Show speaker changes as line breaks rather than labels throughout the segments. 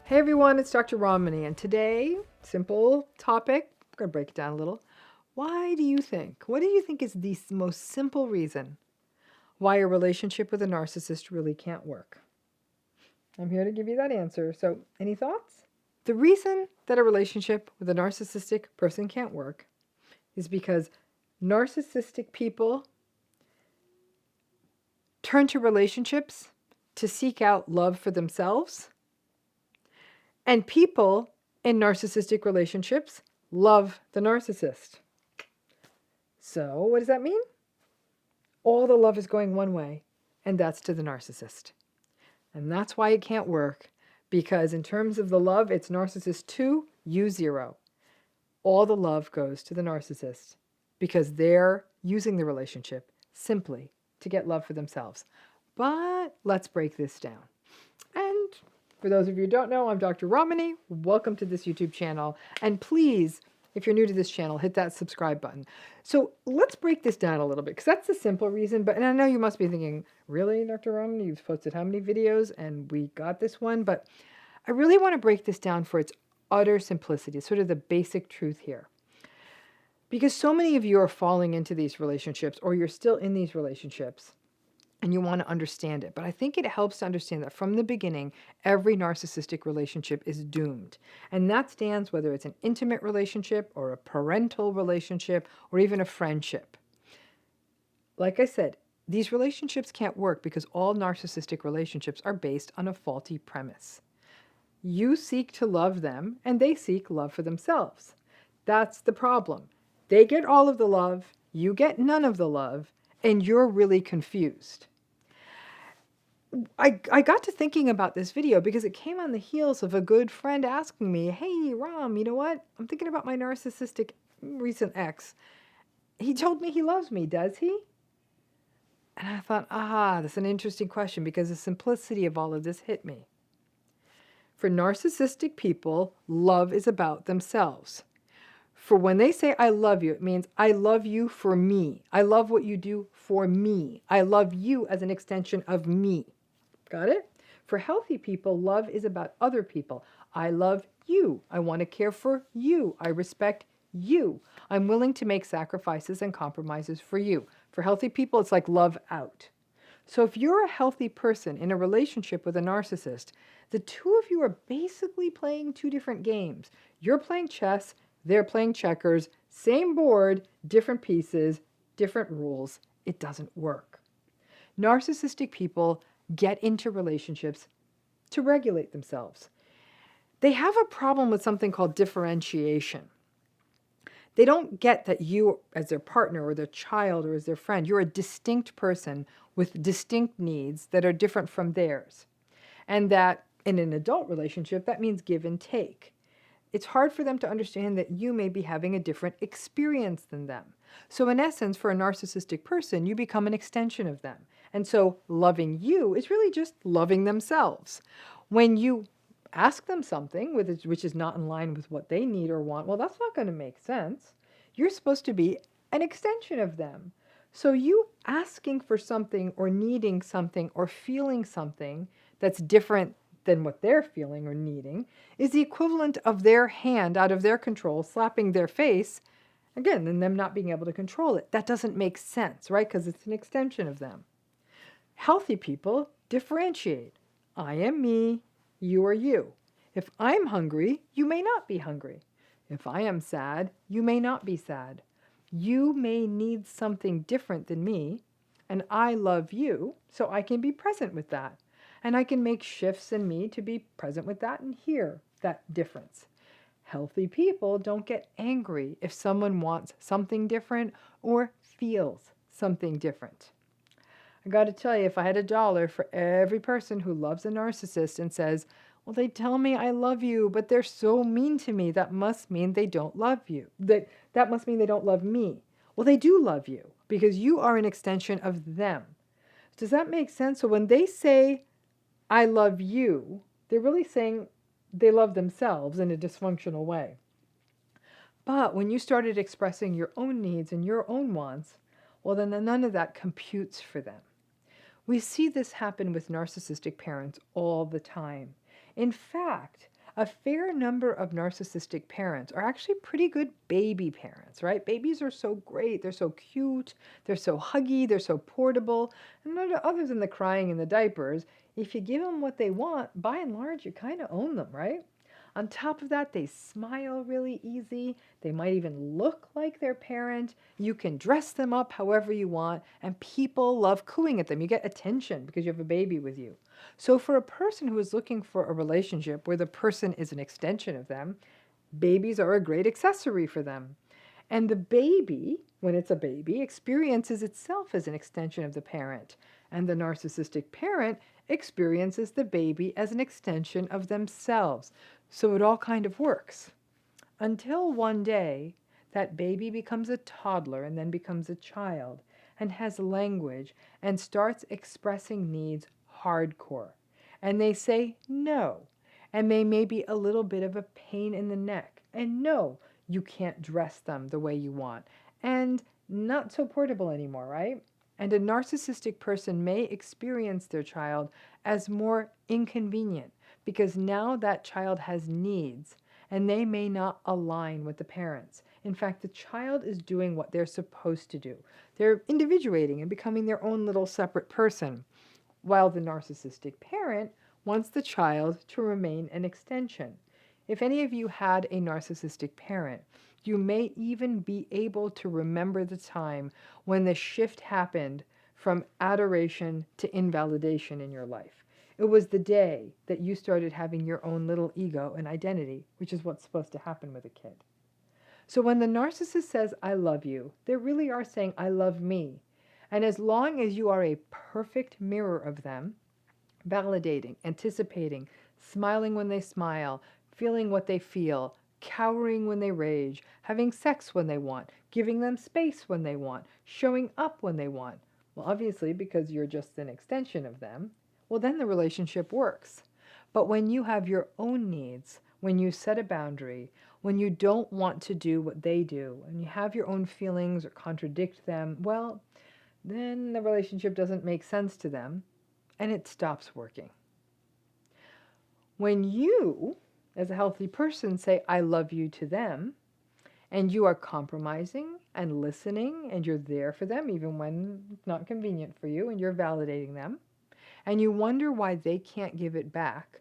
Hey everyone, it's Dr. Ramani, and today, simple topic, I'm going to break it down a little. What do you think is the most simple reason why a relationship with a narcissist really can't work? I'm here to give you that answer. So, any thoughts? The reason that a relationship with a narcissistic person can't work is because narcissistic people turn to relationships to seek out love for themselves. And people in narcissistic relationships love the narcissist. So, what does that mean? All the love is going one way, and that's to the narcissist. And that's why it can't work, because in terms of the love, it's narcissist 2, you 0. All the love goes to the narcissist because they're using the relationship simply to get love for themselves. But let's break this down. And for those of you who don't know, I'm Dr. Ramani. Welcome to this YouTube channel. And please, if you're new to this channel, hit that subscribe button. So let's break this down a little bit, because that's the simple reason. And I know you must be thinking, really, Dr. Ramani? You've posted how many videos? And we got this one. But I really want to break this down for its utter simplicity, sort of the basic truth here. Because so many of you are falling into these relationships, or you're still in these relationships, and you want to understand it. But I think it helps to understand that from the beginning, every narcissistic relationship is doomed. And that stands whether it's an intimate relationship or a parental relationship or even a friendship. Like I said, these relationships can't work because all narcissistic relationships are based on a faulty premise. You seek to love them and they seek love for themselves. That's the problem. They get all of the love, you get none of the love, and you're really confused. I got to thinking about this video because it came on the heels of a good friend asking me, hey, Ram, you know what? I'm thinking about my narcissistic recent ex. He told me he loves me, does he? And I thought, that's an interesting question because the simplicity of all of this hit me. For narcissistic people, love is about themselves. For when they say, I love you, it means I love you for me. I love what you do for me. I love you as an extension of me. Got it? For healthy people, love is about other people. I love you. I want to care for you. I respect you. I'm willing to make sacrifices and compromises for you. For healthy people, it's like love out. So if you're a healthy person in a relationship with a narcissist, the two of you are basically playing two different games. You're playing chess. They're playing checkers, same board, different pieces, different rules. It doesn't work. Narcissistic people get into relationships to regulate themselves. They have a problem with something called differentiation. They don't get that you, as their partner or their child or as their friend, you're a distinct person with distinct needs that are different from theirs. And that in an adult relationship, that means give and take. It's hard for them to understand that you may be having a different experience than them. So in essence, for a narcissistic person, you become an extension of them. And so loving you is really just loving themselves. When you ask them something which is not in line with what they need or want, well, that's not going to make sense. You're supposed to be an extension of them. So you asking for something or needing something or feeling something that's different than what they're feeling or needing is the equivalent of their hand out of their control slapping their face, again, and them not being able to control it. That doesn't make sense, right? Because it's an extension of them. Healthy people differentiate. I am me, you are you. If I'm hungry, you may not be hungry. If I am sad, you may not be sad. You may need something different than me, and I love you, so I can be present with that. And I can make shifts in me to be present with that and hear that difference. Healthy people don't get angry if someone wants something different or feels something different. I got to tell you, if I had $1 for every person who loves a narcissist and says, well, they tell me I love you, but they're so mean to me, that must mean they don't love you. That must mean they don't love me. Well, they do love you because you are an extension of them. Does that make sense? So when they say, I love you, they're really saying they love themselves in a dysfunctional way. But when you started expressing your own needs and your own wants, well, then none of that computes for them. We see this happen with narcissistic parents all the time. In fact, A fair number of narcissistic parents are actually pretty good baby parents, right? Babies are so great. They're so cute. They're so huggy. They're so portable. And other than the crying and the diapers, if you give them what they want, by and large, you kind of own them, right? On top of that, they smile really easy. They might even look like their parent. You can dress them up however you want, and people love cooing at them. You get attention because you have a baby with you. So for a person who is looking for a relationship where the person is an extension of them, babies are a great accessory for them. And the baby, when it's a baby, experiences itself as an extension of the parent. And the narcissistic parent experiences the baby as an extension of themselves. So it all kind of works. Until one day, that baby becomes a toddler and then becomes a child and has language and starts expressing needs hardcore. And they say no. And they may be a little bit of a pain in the neck. And no, you can't dress them the way you want. And not so portable anymore, right? And a narcissistic person may experience their child as more inconvenient because now that child has needs and they may not align with the parents. In fact, the child is doing what they're supposed to do. They're individuating and becoming their own little separate person, while the narcissistic parent wants the child to remain an extension. If any of you had a narcissistic parent, you may even be able to remember the time when the shift happened from adoration to invalidation in your life. It was the day that you started having your own little ego and identity, which is what's supposed to happen with a kid. So when the narcissist says, I love you, they really are saying, I love me. And as long as you are a perfect mirror of them, validating, anticipating, smiling when they smile, feeling what they feel, cowering when they rage, having sex when they want, giving them space when they want, showing up when they want. Well, obviously, because you're just an extension of them, well, then the relationship works. But when you have your own needs, when you set a boundary, when you don't want to do what they do, and you have your own feelings or contradict them, well, then the relationship doesn't make sense to them, and it stops working. When you, as a healthy person, say, I love you to them, and you are compromising and listening, and you're there for them, even when it's not convenient for you, and you're validating them, and you wonder why they can't give it back.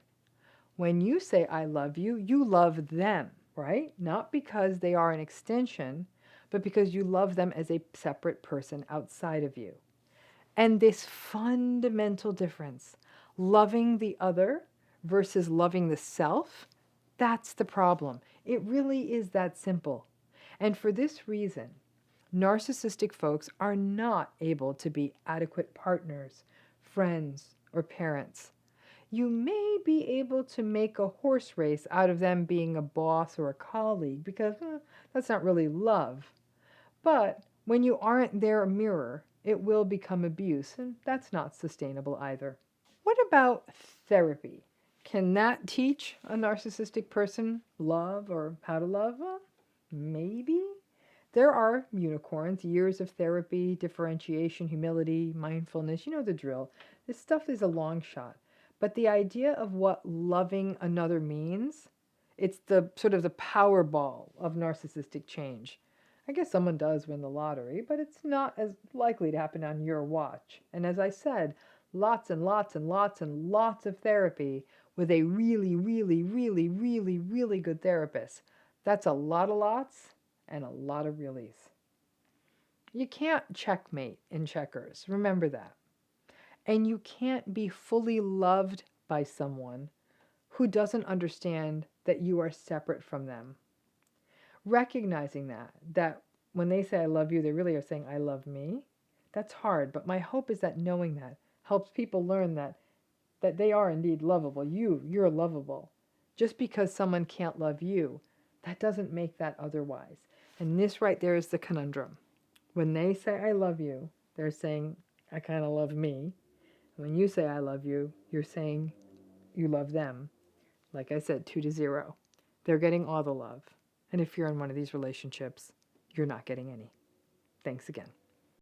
When you say, I love you, you love them, right? Not because they are an extension, but because you love them as a separate person outside of you. And this fundamental difference, loving the other versus loving the self, that's the problem. It really is that simple. And for this reason, narcissistic folks are not able to be adequate partners, friends, or parents. You may be able to make a horse race out of them being a boss or a colleague because that's not really love. But when you aren't their mirror, it will become abuse, and that's not sustainable either. What about therapy? Can that teach a narcissistic person love or how to love? Well, maybe. There are unicorns, years of therapy, differentiation, humility, mindfulness. You know the drill. This stuff is a long shot. But the idea of what loving another means, it's the sort of the Powerball of narcissistic change. I guess someone does win the lottery, but it's not as likely to happen on your watch. And as I said, lots and lots and lots and lots of therapy with a really, really, really, really, really good therapist. That's a lot of lots and a lot of reallys. You can't checkmate in checkers. Remember that. And you can't be fully loved by someone who doesn't understand that you are separate from them. Recognizing that when they say I love you, they really are saying I love me, that's hard. But my hope is that knowing that helps people learn that they are indeed lovable. You're lovable. Just because someone can't love you, that doesn't make that otherwise. And this right there is the conundrum. When they say I love you, they're saying I kind of love me. When you say I love you, you're saying you love them. Like I said, 2-0. They're getting all the love. And if you're in one of these relationships, you're not getting any. Thanks again.